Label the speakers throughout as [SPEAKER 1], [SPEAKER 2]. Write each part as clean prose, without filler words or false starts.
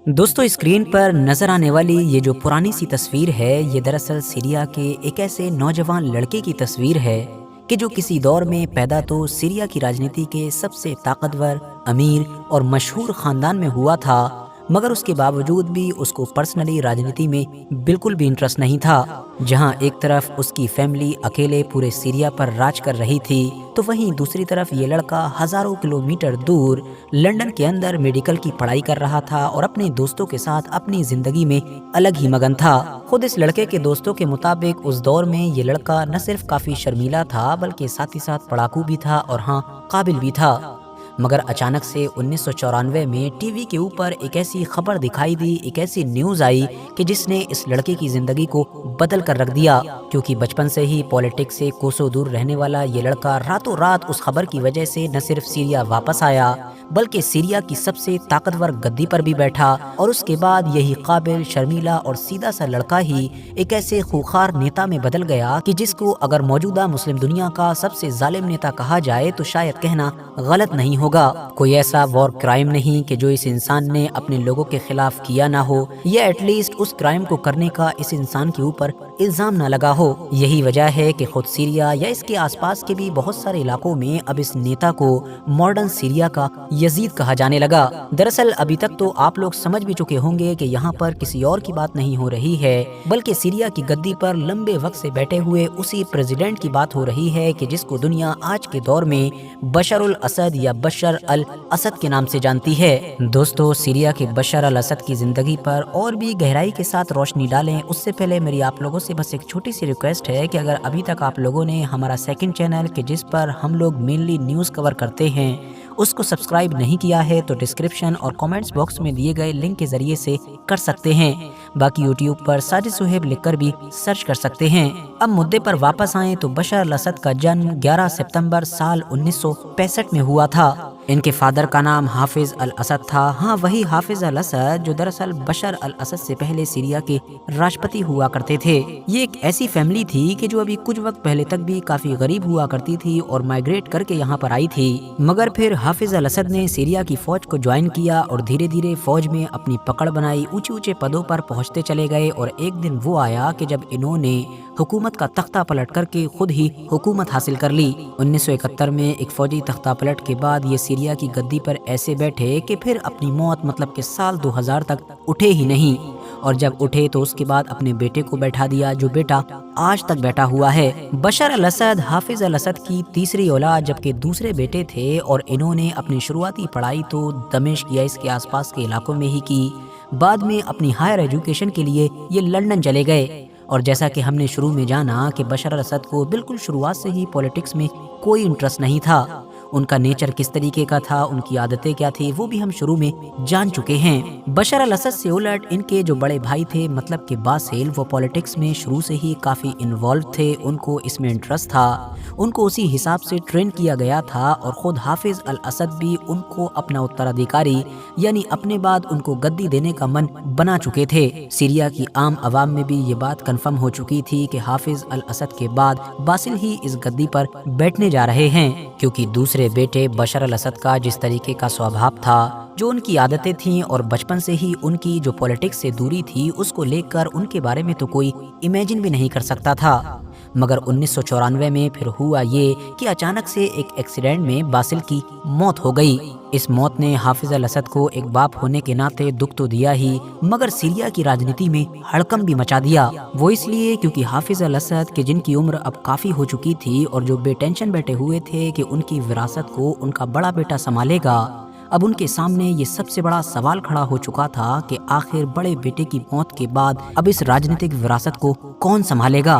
[SPEAKER 1] दोस्तों स्क्रीन पर नजर आने वाली ये जो पुरानी सी तस्वीर है, ये दरअसल सीरिया के एक ऐसे नौजवान लड़के की तस्वीर है कि जो किसी दौर में पैदा तो सीरिया की राजनीति के सबसे ताकतवर, अमीर और मशहूर खानदान में हुआ था, मगर उसके बावजूद भी उसको पर्सनली राजनीति में बिल्कुल भी इंटरेस्ट नहीं था। जहां एक तरफ उसकी फैमिली अकेले पूरे सीरिया पर राज कर रही थी, तो वहीं दूसरी तरफ ये लड़का हजारों किलोमीटर दूर लंदन के अंदर मेडिकल की पढ़ाई कर रहा था और अपने दोस्तों के साथ अपनी जिंदगी में अलग ही मगन था। खुद इस लड़के के दोस्तों के मुताबिक उस दौर में ये लड़का न सिर्फ काफी शर्मीला था, बल्कि साथ ही साथ पढ़ाकू भी था और हाँ, काबिल भी था। मगर अचानक से 1994 में टीवी के ऊपर एक ऐसी खबर दिखाई दी, एक ऐसी न्यूज़ आई कि जिसने इस लड़के की ज़िंदगी को बदल कर रख दिया। क्योंकि बचपन से ही पॉलिटिक्स से कोसों दूर रहने वाला ये लड़का रातों रात उस खबर की वजह से न सिर्फ सीरिया वापस आया, बल्कि सीरिया की सबसे ताकतवर गद्दी पर भी बैठा। और उसके बाद यही काबिल, शर्मीला और सीधा सा लड़का ही एक ऐसे खूंखार नेता में बदल गया कि जिसको अगर मौजूदा मुस्लिम दुनिया का सबसे जालिम नेता कहा जाए तो शायद कहना गलत नहीं होगा। कोई ऐसा वॉर क्राइम नहीं कि जो इस इंसान ने अपने लोगों के खिलाफ किया ना हो, या एटलीस्ट उस क्राइम को करने का इस इंसान के ऊपर इल्जाम ना लगा हो। यही वजह है कि खुद सीरिया या इसके आसपास के भी बहुत सारे इलाकों में अब इस नेता को मॉडर्न सीरिया का यजीद कहा जाने लगा। दरअसल अभी तक तो आप लोग समझ भी चुके होंगे कि यहाँ पर किसी और की बात नहीं हो रही है, बल्कि सीरिया की गद्दी पर लंबे वक्त से बैठे हुए उसी प्रेसिडेंट की बात हो रही है कि जिसको दुनिया आज के दौर में बशर अल असद या बशर अल असद के नाम से जानती है। दोस्तों, सीरिया के बशर अल असद की जिंदगी पर और भी गहराई के साथ रोशनी डालें, उससे पहले मेरी आप लोगों से बस एक छोटी सी रिक्वेस्ट है कि अगर अभी तक आप लोगों ने हमारा सेकंड चैनल कि जिस पर हम लोग मेनली न्यूज़ कवर करते हैं उसको सब्सक्राइब नहीं किया है, तो डिस्क्रिप्शन और कमेंट्स बॉक्स में दिए गए लिंक के जरिए से कर सकते हैं। बाकी यूट्यूब पर साजिद सुहेब लिखकर भी सर्च कर सकते हैं। अब मुद्दे पर वापस आएं तो बशर अल असद का जन्म 11 सितंबर साल 1965 में हुआ था। इनके फादर का नाम हाफिज अल असद था। हाँ, वही हाफिज अल असद जो दरअसल बशर अल असद से पहले सीरिया के राष्ट्रपति हुआ करते थे। ये एक ऐसी फैमिली थी कि जो अभी कुछ वक्त पहले तक भी काफी गरीब हुआ करती थी और माइग्रेट करके यहाँ पर आई थी। मगर फिर हाफिज अल असद ने सीरिया की फौज को ज्वाइन किया और धीरे धीरे फौज में अपनी पकड़ बनाई, ऊंचे ऊंचे पदों पर पहुंचते चले गए। और एक दिन वो आया कि जब इन्होंने हुकूमत का तख्ता पलट करके खुद ही हुकूमत हासिल कर ली। 1971 में एक फौजी तख्ता पलट के बाद ये सीरिया की गद्दी पर ऐसे बैठे कि फिर अपनी मौत मतलब कि साल 2000 तक उठे ही नहीं। और जब उठे तो उसके बाद अपने बेटे को बैठा दिया, जो बेटा आज तक बैठा हुआ है। बशर अल असद हाफिज अल असद की तीसरी औलाद जबकि दूसरे बेटे थे, और इन्होंने अपनी शुरुआती पढ़ाई तो दमिश्क या इसके आसपास के इलाकों में ही की। बाद में अपनी हायर एजुकेशन के लिए ये लंदन चले गए। और जैसा कि हमने शुरू में जाना कि बशर अल असद को बिल्कुल शुरुआत से ही पॉलिटिक्स में कोई इंटरेस्ट नहीं था। उनका नेचर किस तरीके का था, उनकी आदतें क्या थी, वो भी हम शुरू में जान चुके हैं। बशर अल असद से उलट इनके जो बड़े भाई थे मतलब कि बासिल, वो पॉलिटिक्स में शुरू से ही काफ़ी इन्वॉल्व थे। उनको इसमें इंटरेस्ट था, उनको उसी हिसाब से ट्रेन किया गया था। और ख़ुद हाफिज अल असद भी उनको अपना उत्तराधिकारी यानी अपने बाद उनको गद्दी देने का मन बना चुके थे। सीरिया की आम आवाम में भी ये बात कन्फर्म हो चुकी थी कि हाफिज अल असद के बाद बासिल ही इस गद्दी पर बैठने जा रहे हैं। क्योंकि दूसरे बेटे बशर अल असद का जिस तरीके का स्वभाव था, जो उनकी आदतें थीं और बचपन से ही उनकी जो पॉलिटिक्स से दूरी थी, उसको लेकर उनके बारे में तो कोई इमेजिन भी नहीं कर सकता था। मगर 1994 में फिर हुआ ये कि अचानक से एक एक्सीडेंट में बासिल की मौत हो गई। इस मौत ने हाफिज अल असद को एक बाप होने के नाते दुख तो दिया ही, मगर सीरिया की राजनीति में हड़कंप भी मचा दिया। वो इसलिए क्योंकि हाफिज अल असद के जिनकी उम्र अब काफी हो चुकी थी और जो बेटेंशन बैठे हुए थे कि उनकी विरासत को उनका बड़ा बेटा संभालेगा, अब उनके सामने ये सबसे बड़ा सवाल खड़ा हो चुका था कि आखिर बड़े बेटे की मौत के बाद अब इस राजनीतिक विरासत को कौन संभालेगा।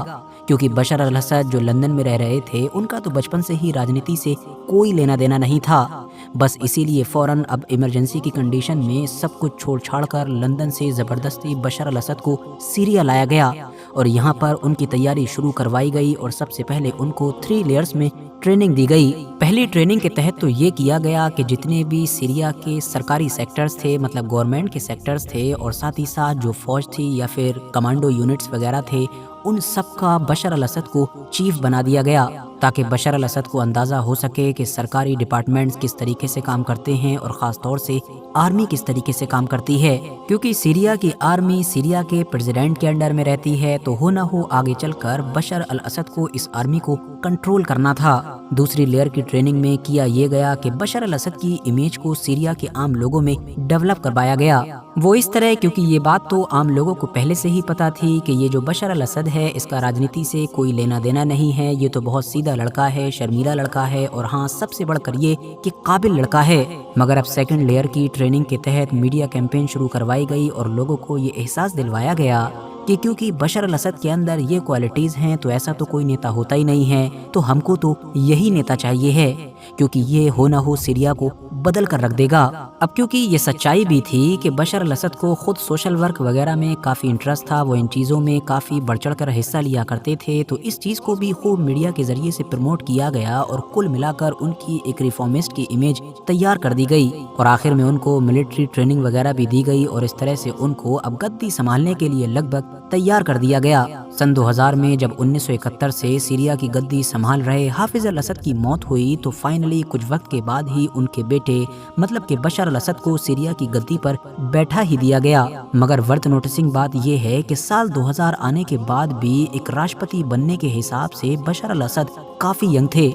[SPEAKER 1] क्योंकि बशर अल असद जो लंदन में रह रहे थे, उनका तो बचपन से ही राजनीति से कोई लेना देना नहीं था। बस इसीलिए फौरन अब इमरजेंसी की कंडीशन में सब कुछ छोड़ छाड़ कर लंदन से ज़बरदस्ती बशर अल असद को सीरिया लाया गया और यहाँ पर उनकी तैयारी शुरू करवाई गई। और सबसे पहले उनको 3 लेयर्स में ट्रेनिंग दी गई। पहली ट्रेनिंग के तहत तो ये किया गया कि जितने भी सीरिया के सरकारी सेक्टर्स थे, मतलब गवर्नमेंट के सेक्टर्स थे, और साथ ही साथ जो फौज थी या फिर कमांडो यूनिट्स वगैरह थे, उन सब का बशर अल असद को चीफ बना दिया गया। تاکہ بشر الاسد کو اندازہ ہو سکے کہ سرکاری ڈپارٹمنٹس کس طریقے سے کام کرتے ہیں اور خاص طور سے آرمی کس طریقے سے کام کرتی ہے، کیونکہ سیریا کی آرمی سیریا کے پریزیڈنٹ کے انڈر میں رہتی ہے، تو ہو نہ ہو آگے چل کر بشر الاسد کو اس آرمی کو کنٹرول کرنا تھا۔ دوسری لیئر کی ٹریننگ میں کیا یہ گیا کہ بشر الاسد کی امیج کو سیریا کے عام لوگوں میں ڈیولپ کروایا گیا، وہ اس طرح کیونکہ یہ بات تو عام لوگوں کو پہلے سے ہی پتا تھی کہ یہ جو بشر الاسد ہے اس کا راجنیتی سے کوئی لینا دینا نہیں ہے، یہ تو بہت سیدھا لڑکا ہے، شرمیلا لڑکا ہے، اور ہاں سب سے بڑھ کر یہ کہ قابل لڑکا ہے۔ مگر اب سیکنڈ لیئر کی ٹریننگ کے تحت میڈیا کیمپین شروع کروائی گئی اور لوگوں کو یہ احساس دلوایا گیا کہ کیونکہ بشر الاسد کے اندر یہ کوالٹیز ہیں تو ایسا تو کوئی نیتا ہوتا ہی نہیں ہے، تو ہم کو تو یہی نیتا چاہیے ہے، کیونکہ یہ ہو نہ ہو سیریا کو بدل کر رکھ دے گا۔ اب کیونکہ یہ سچائی بھی تھی کہ بشر الاسد کو خود سوشل ورک وغیرہ میں کافی انٹرسٹ تھا، وہ ان چیزوں میں کافی بڑھ چڑھ کر حصہ لیا کرتے تھے، تو اس چیز کو بھی خوب میڈیا کے ذریعے سے پروموٹ کیا گیا اور کل ملا کر ان کی ایک ریفارمسٹ کی امیج تیار کر دی گئی، اور آخر میں ان کو ملٹری ٹریننگ وغیرہ بھی دی گئی، اور اس طرح سے ان کو اب گدی سنبھالنے کے لیے لگ بھگ تیار کر دیا گیا۔ سن 2000 میں جب 1971 سے سیریا کی گدی سنبھال رہے حافظ الاسد کی موت ہوئی تو فائنلی کچھ وقت کے بعد ہی ان کے بیٹے مطلب کہ بشر الاسد کو سیریا کی گدی پر بیٹھا ہی دیا گیا۔ مگر ورتھ نوٹسنگ بات یہ ہے کہ سال 2000 آنے کے بعد بھی ایک راشٹرپتی بننے کے حساب سے بشر الاسد کافی ینگ تھے،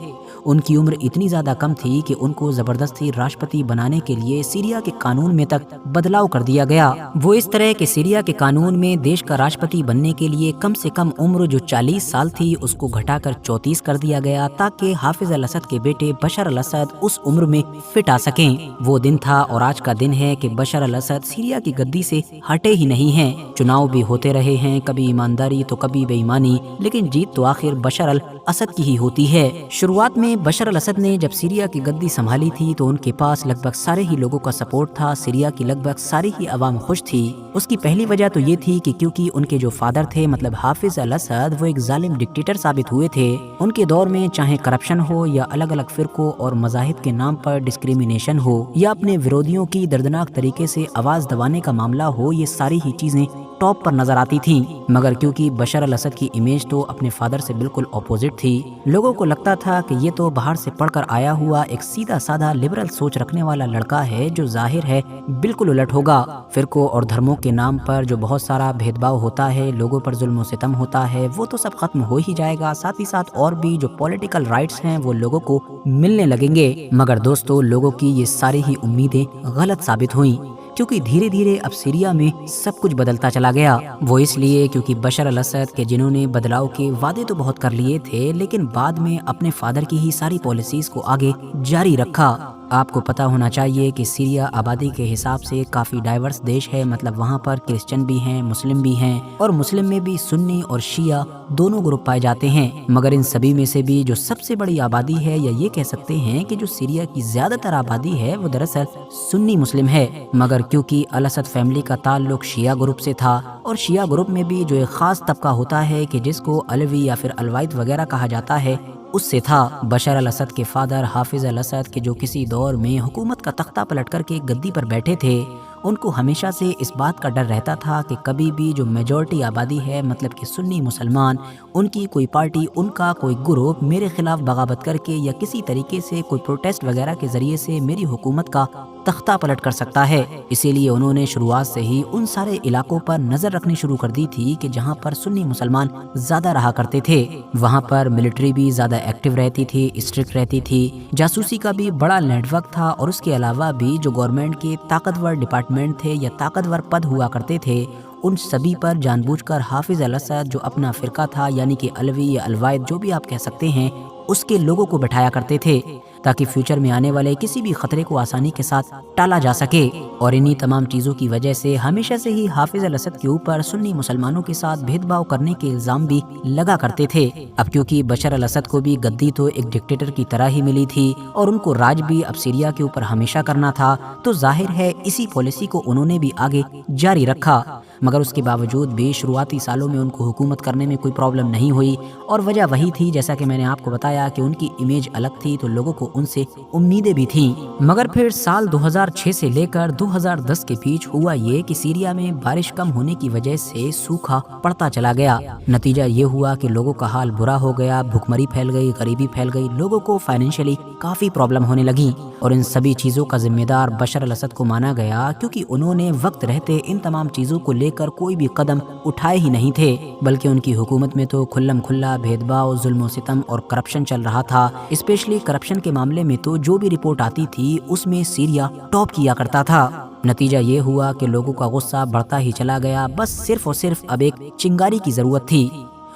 [SPEAKER 1] ان کی عمر اتنی زیادہ کم تھی کہ ان کو زبردستی راشٹرپتی بنانے کے لیے سیریا کے قانون میں تک بدلاؤ کر دیا گیا، وہ اس طرح کہ سیریا کے قانون میں دیش کا راشٹرپتی بننے کے لیے کم سے کم عمر جو 40 سال تھی اس کو گھٹا کر 34 کر دیا گیا، تاکہ حافظ الاسد کے بیٹے بشر الاسد اس عمر میں فٹ آ سکیں۔ وہ دن تھا اور آج کا دن ہے کہ بشر الاسد سیریا کی گدی سے ہٹے ہی نہیں ہیں، چناؤ بھی ہوتے رہے ہیں، کبھی ایمانداری تو کبھی بے ایمانی، لیکن جیت تو آخر بشر الاسد کی ہی ہوتی ہے۔ شروعات میں بشر الاسد نے جب سیریا کی گدی سنبھالی تھی تو ان کے پاس لگ بھگ سارے ہی لوگوں کا سپورٹ تھا، سیریا کی لگ بھگ ساری ہی عوام خوش تھی۔ اس کی پہلی وجہ تو یہ تھی کہ کیونکہ ان کے جو فادر تھے مطلب حافظ الاسد وہ ایک ظالم ڈکٹیٹر ثابت ہوئے تھے، ان کے دور میں چاہے کرپشن ہو یا الگ الگ فرقوں اور مذاہب کے نام پر ڈسکریمنیشن ہو یا اپنے ورودیوں کی دردناک طریقے سے آواز دبانے کا معاملہ ہو، یہ ساری ہی چیزیں ٹاپ پر نظر آتی تھیں۔ مگر کیونکہ بشر الاسد کی امیج تو اپنے فادر سے بالکل اپوزٹ تھی، لوگوں کو لگتا تھا کہ یہ تو باہر سے پڑھ کر آیا ہوا ایک سیدھا سادہ لبرل سوچ رکھنے والا لڑکا ہے، جو ظاہر ہے بالکل الٹ ہوگا۔ فرقوں اور دھرموں کے نام پر جو بہت سارا بھید بھاؤ ہوتا ہے، لوگوں پر ظلم و ستم ہوتا ہے، وہ تو سب ختم ہو ہی جائے گا، ساتھ ہی ساتھ اور بھی جو پولیٹیکل رائٹس ہیں وہ لوگوں کو ملنے لگیں گے۔ مگر دوستو، لوگوں کی یہ ساری ہی امیدیں غلط ثابت ہوئیں، کیونکہ دھیرے دھیرے اب سیریا میں سب کچھ بدلتا چلا گیا، وہ اس لیے کیونکہ بشر الاسد کے جنہوں نے بدلاؤ کے وعدے تو بہت کر لیے تھے لیکن بعد میں اپنے فادر کی ہی ساری پالیسیز کو آگے جاری رکھا۔ آپ کو پتا ہونا چاہیے کہ سیریا آبادی کے حساب سے کافی ڈائیورس دیش ہے، مطلب وہاں پر کرسچن بھی ہیں، مسلم بھی ہیں، اور مسلم میں بھی سنی اور شیعہ دونوں گروپ پائے جاتے ہیں۔ مگر ان سبھی میں سے بھی جو سب سے بڑی آبادی ہے، یا یہ کہہ سکتے ہیں کہ جو سیریا کی زیادہ تر آبادی ہے، وہ دراصل سنی مسلم ہے۔ مگر کیونکہ الاسد فیملی کا تعلق شیعہ گروپ سے تھا، اور شیعہ گروپ میں بھی جو ایک خاص طبقہ ہوتا ہے کہ جس کو علوی یا پھر الوائد وغیرہ کہا جاتا ہے، اس سے تھا۔ بشر الاسد کے فادر حافظ الاسد کے جو کسی دور میں حکومت کا تختہ پلٹ کر کے گدی پر بیٹھے تھے، ان کو ہمیشہ سے اس بات کا ڈر رہتا تھا کہ کبھی بھی جو میجورٹی آبادی ہے مطلب کہ سنی مسلمان، ان کی کوئی پارٹی، ان کا کوئی گروپ میرے خلاف بغاوت کر کے یا کسی طریقے سے کوئی پروٹیسٹ وغیرہ کے ذریعے سے میری حکومت کا تختہ پلٹ کر سکتا ہے۔ اسی لیے انہوں نے شروعات سے ہی ان سارے علاقوں پر نظر رکھنی شروع کر دی تھی کہ جہاں پر سنی مسلمان زیادہ رہا کرتے تھے، وہاں پر ملٹری بھی زیادہ ایکٹیو رہتی تھی، اسٹرکٹ رہتی تھی، جاسوسی کا بھی بڑا نیٹ ورک تھا، اور اس کے علاوہ بھی جو گورنمنٹ کے طاقتور ڈپارٹمنٹ تھے یا طاقتور پد ہوا کرتے تھے، ان سبھی پر جان بوجھ کر حافظ الاسد جو اپنا فرقہ تھا، یعنی کہ علوی یا الوائد جو بھی آپ کہہ سکتے ہیں، اس کے لوگوں کو بٹھایا کرتے تھے تاکہ فیوچر میں آنے والے کسی بھی خطرے کو آسانی کے ساتھ ٹالا جا سکے۔ اور انہی تمام چیزوں کی وجہ سے ہمیشہ سے ہی حافظ الاسد کے اوپر سنی مسلمانوں کے ساتھ بھید بھاؤ کرنے کے الزام بھی لگا کرتے تھے۔ اب کیونکہ بشر الاسد کو بھی گدی تو ایک ڈکٹیٹر کی طرح ہی ملی تھی اور ان کو راج بھی اب سیریا کے اوپر ہمیشہ کرنا تھا، تو ظاہر ہے اسی پالیسی کو انہوں نے بھی آگے جاری رکھا۔ मगर उसके बावजूद भी शुरुआती सालों में उनको हुकूमत करने में कोई प्रॉब्लम नहीं हुई, और वजह वही थी जैसा कि मैंने आपको बताया कि उनकी इमेज अलग थी, तो लोगों को उनसे उम्मीदें भी थीं। मगर फिर साल 2006 से लेकर 2010 के बीच हुआ ये कि सीरिया में बारिश कम होने की वजह से सूखा पड़ता चला गया। नतीजा ये हुआ कि लोगों का हाल बुरा हो गया, भुखमरी फैल गई, गरीबी फैल गई, लोगों को फाइनेंशियली काफ़ी प्रॉब्लम होने लगी। और इन सभी चीज़ों का जिम्मेदार बशर अल असद को माना गया, क्योंकि उन्होंने वक्त रहते इन तमाम चीज़ों को लेकर कोई भी कदम उठाए ही नहीं थे, बल्कि उनकी हुकूमत में तो खुल्लम खुल्ला भेदभाव, जुल्म सितम और करप्शन चल रहा था। स्पेशली करप्शन के मामले में तो जो भी रिपोर्ट आती थी उसमें सीरिया टॉप किया करता था। नतीजा ये हुआ कि लोगों का गुस्सा बढ़ता ही चला गया। बस सिर्फ और सिर्फ अब एक चिंगारी की ज़रूरत थी,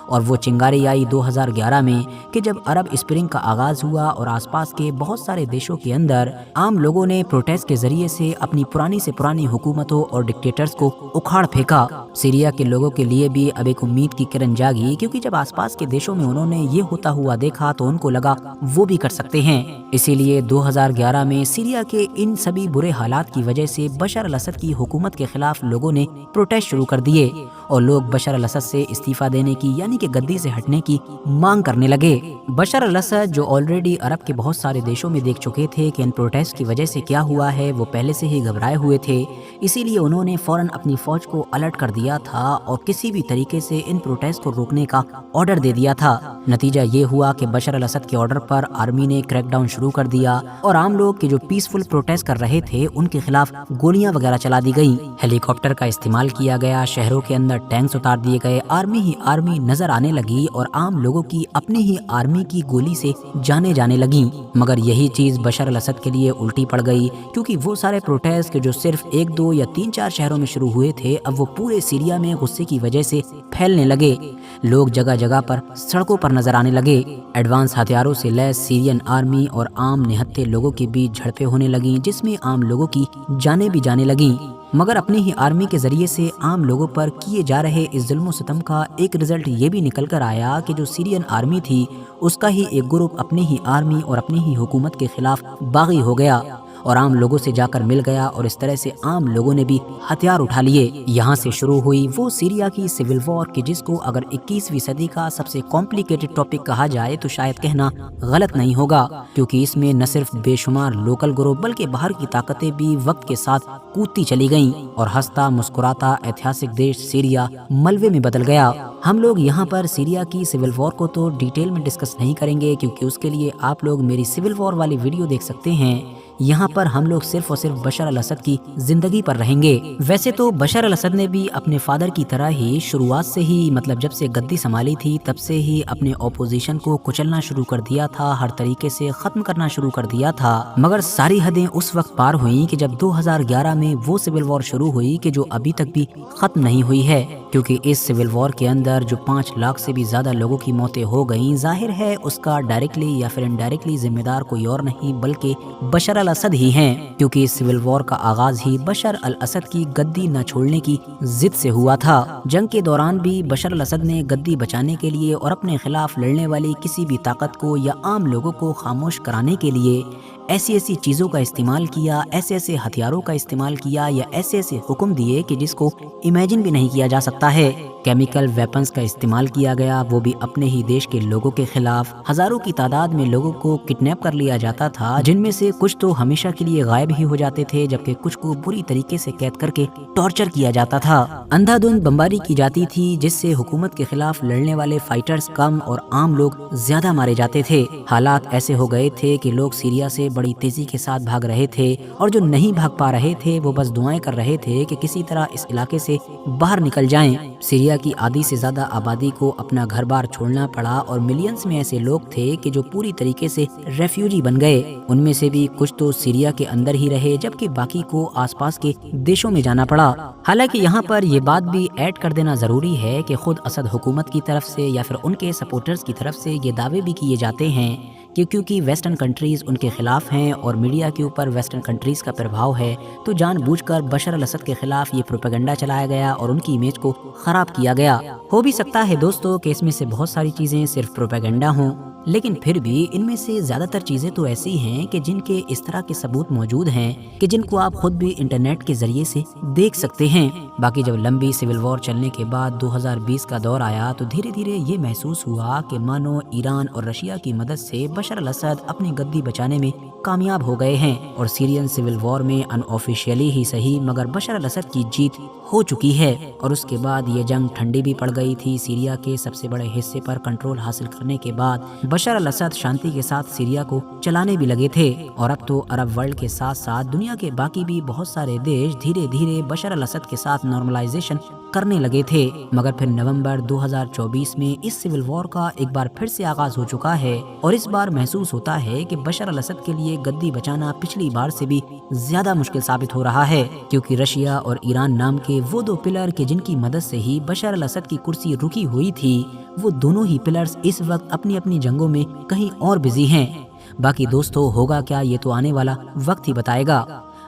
[SPEAKER 1] और वो चिंगारी आई 2011 में कि जब अरब स्प्रिंग का आगाज़ हुआ और आसपास के बहुत सारे देशों के अंदर आम लोगों ने प्रोटेस्ट के जरिए से अपनी पुरानी से पुरानी हुकूमतों और डिक्टेटर्स को उखाड़ फेंका। सीरिया के लोगों के लिए भी अब एक उम्मीद की किरण जागी, क्योंकि जब आसपास के देशों में उन्होंने ये होता हुआ देखा तो उनको लगा वो भी कर सकते हैं। इसीलिए 2011 में सीरिया के इन सभी बुरे हालात की वजह से बशर अल असद की हुकूमत के खिलाफ लोगों ने प्रोटेस्ट शुरू कर दिए, और लोग बशर अल असद से इस्तीफा देने की यानी कि गद्दी से हटने की मांग करने लगे। बशर अल असद जो ऑलरेडी अरब के बहुत सारे देशों में देख चुके थे कि इन प्रोटेस्ट की वजह से क्या हुआ है, वो पहले से ही घबराए हुए थे। इसीलिए उन्होंने फौरन अपनी फौज को अलर्ट कर दिया था और किसी भी तरीके से इन प्रोटेस्ट को रोकने का ऑर्डर दे दिया था। नतीजा ये हुआ कि बशर अल असद के ऑर्डर पर आर्मी ने क्रैकडाउन शुरू कर दिया, और आम लोग के जो पीसफुल प्रोटेस्ट कर रहे थे उनके खिलाफ गोलियां वगैरह चला दी गई, हेलीकॉप्टर का इस्तेमाल किया गया, शहरों के अंदर टैंक्स उतार दिए गए, आर्मी ही आर्मी नजर आने लगी और आम लोगों की अपनी ही आर्मी की गोली से जाने लगी। मगर यही चीज बशर अल असद के लिए उल्टी पड़ गई, क्योंकि वो सारे प्रोटेस्ट जो सिर्फ 1, 2 या 3, 4 शहरों में शुरू हुए थे, अब वो पूरे सीरिया में गुस्से की वजह से फैलने लगे। लोग जगह जगह पर सड़कों पर नजर आने लगे। एडवांस हथियारों से लैस सीरियन आर्मी और आम निहत्थे लोगों के बीच झड़पें होने लगी, जिसमें आम लोगों की जानें भी जाने लगी। मगर अपनी ही आर्मी के जरिए से आम लोगों पर किए जा रहे इस जुल्म सितम का एक रिजल्ट ये भी निकल कर आया कि जो सीरियन आर्मी थी उसका ही एक ग्रुप अपनी ही आर्मी और अपनी ही हुकूमत के खिलाफ बागी हो गया और आम लोगों से जाकर मिल गया, और इस तरह से आम लोगों ने भी हथियार उठा लिए। यहाँ से शुरू हुई वो सीरिया की सिविल वॉर कि जिसको अगर 21वीं सदी का सबसे कॉम्प्लिकेटेड टॉपिक कहा जाए तो शायद कहना गलत नहीं होगा, क्योंकि इसमें न सिर्फ बेशुमार लोकल ग्रुप बल्कि बाहर की ताकतें भी वक्त के साथ कूदती चली गईं और हंसता मुस्कुराता ऐतिहासिक देश सीरिया मलबे में बदल गया। हम लोग यहाँ पर सीरिया की सिविल वॉर को तो डिटेल में डिस्कस नहीं करेंगे, क्योंकि उसके लिए आप लोग मेरी सिविल वॉर वाली वीडियो देख सकते हैं। यहाँ पर हम लोग सिर्फ और सिर्फ बशर अल असद की जिंदगी पर रहेंगे। वैसे तो बशर अल असद ने भी अपने फादर की तरह ही शुरुआत से ही, मतलब जब से गद्दी संभाली थी तब से ही अपने ऑपोजिशन को कुचलना शुरू कर दिया था, हर तरीके से खत्म करना शुरू कर दिया था। मगर सारी हदें उस वक्त पार हुई कि जब 2011 में वो सिविल वॉर शुरू हुई कि जो अभी तक भी खत्म नहीं हुई है, क्योंकि इस सिविल वॉर के अंदर जो 5 लाख से भी ज्यादा लोगों की मौतें हो गईं, जाहिर है उसका डायरेक्टली या फिर इनडायरेक्टली जिम्मेदार कोई और नहीं बल्कि बशर अल असद ही हैं, क्योंकि इस सिविल वॉर का आगाज ही बशर अल असद की गद्दी न छोड़ने की जिद से हुआ था। जंग के दौरान भी बशर अल असद ने गद्दी बचाने के लिए और अपने खिलाफ लड़ने वाली किसी भी ताकत को या आम लोगों को खामोश कराने के लिए ऐसी ऐसी चीज़ों का इस्तेमाल किया, ऐसे ऐसे हथियारों का इस्तेमाल किया या ऐसे ऐसे हुक्म दिए कि जिसको इमेजिन भी नहीं किया जा सकता है। केमिकल वेपन्स का इस्तेमाल किया गया, वो भी अपने ही देश के लोगों के खिलाफ। हजारों की तादाद में लोगों को किडनैप कर लिया जाता था, जिनमें से कुछ तो हमेशा के लिए गायब ही हो जाते थे, जबकि कुछ को बुरी तरीके से कैद करके टॉर्चर किया जाता था। अंधाधुंध बमबारी की जाती थी, जिससे हुकूमत के खिलाफ लड़ने वाले फाइटर्स कम और आम लोग ज्यादा मारे जाते थे। हालात ऐसे हो गए थे कि लोग सीरिया से बड़ी तेजी के साथ भाग रहे थे, और जो नहीं भाग पा रहे थे वो बस दुआएं कर रहे थे कि किसी तरह इस इलाके से बाहर निकल जाएं। सीरिया की आधी से ज्यादा आबादी को अपना घर बार छोड़ना पड़ा, और मिलियंस में ऐसे लोग थे कि जो पूरी तरीके से रेफ्यूजी बन गए। उनमें से भी कुछ तो सीरिया के अंदर ही रहे, जबकि बाकी को आसपास के देशों में जाना पड़ा। हालांकि यहाँ पर ये बात भी ऐड कर देना जरूरी है कि खुद असद हुकूमत की तरफ से या फिर उनके सपोर्टर्स की तरफ से ये दावे भी किए जाते हैं कि क्योंकि वेस्टर्न कंट्रीज़ उनके ख़िलाफ़ हैं और मीडिया के ऊपर वेस्टर्न कंट्रीज़ का प्रभाव है, तो जानबूझकर बशर अल असद के ख़िलाफ़ ये प्रोपेगेंडा चलाया गया और उनकी इमेज को ख़राब किया गया। हो भी सकता है दोस्तों कि इसमें से बहुत सारी चीज़ें सिर्फ प्रोपेगेंडा हों, लेकिन फिर भी इनमें से ज़्यादातर चीज़ें तो ऐसी हैं कि जिनके इस तरह के सबूत मौजूद हैं कि जिनको आप खुद भी इंटरनेट के ज़रिए से देख सकते हैं। बाकी जब लंबी सिविल वॉर चलने के बाद 2020 का दौर आया तो धीरे धीरे ये महसूस हुआ कि मानो ईरान और रशिया की मदद से बशर अल असद अपनी गद्दी बचाने में कामयाब हो गए हैं और सीरियन सिविल वॉर में अनऑफिशियली ही सही मगर बशर अल असद की जीत हो चुकी है। और उसके बाद ये जंग ठंडी भी पड़ गई थी। सीरिया के सबसे बड़े हिस्से पर कंट्रोल हासिल करने के बाद बशर अल असद शांति के साथ सीरिया को चलाने भी लगे थे। और अब तो अरब वर्ल्ड के साथ साथ दुनिया के बाकी भी बहुत सारे देश धीरे धीरे बशर अल असद के साथ नॉर्मलाइजेशन करने लगे थे। मगर फिर नवंबर 2024 में इस सिविल वॉर का एक बार फिर से आगाज हो चुका है और इस बार महसूस होता है कि बशर अल असद के लिए गद्दी बचाना पिछली बार से भी ज्यादा मुश्किल साबित हो रहा है, क्योंकि रशिया और ईरान नाम के वो दो पिलर के जिनकी मदद से ही बशर अल असद की कुर्सी रुकी हुई थी, वो दोनों ही पिलर्स इस वक्त अपनी अपनी जंगों में कहीं और बिजी हैं। बाकी दोस्तों होगा क्या ये तो आने वाला वक्त ही बताएगा।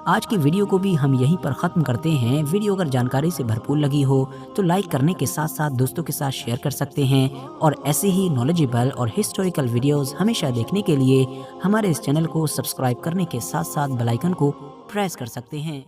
[SPEAKER 1] आज की वीडियो को भी हम यहीं पर ख़त्म करते हैं। वीडियो अगर जानकारी से भरपूर लगी हो तो लाइक करने के साथ साथ दोस्तों के साथ शेयर कर सकते हैं और ऐसे ही नॉलेजेबल और हिस्टोरिकल वीडियोस हमेशा देखने के लिए हमारे इस चैनल को सब्सक्राइब करने के साथ साथ बेल आइकन को प्रेस कर सकते हैं।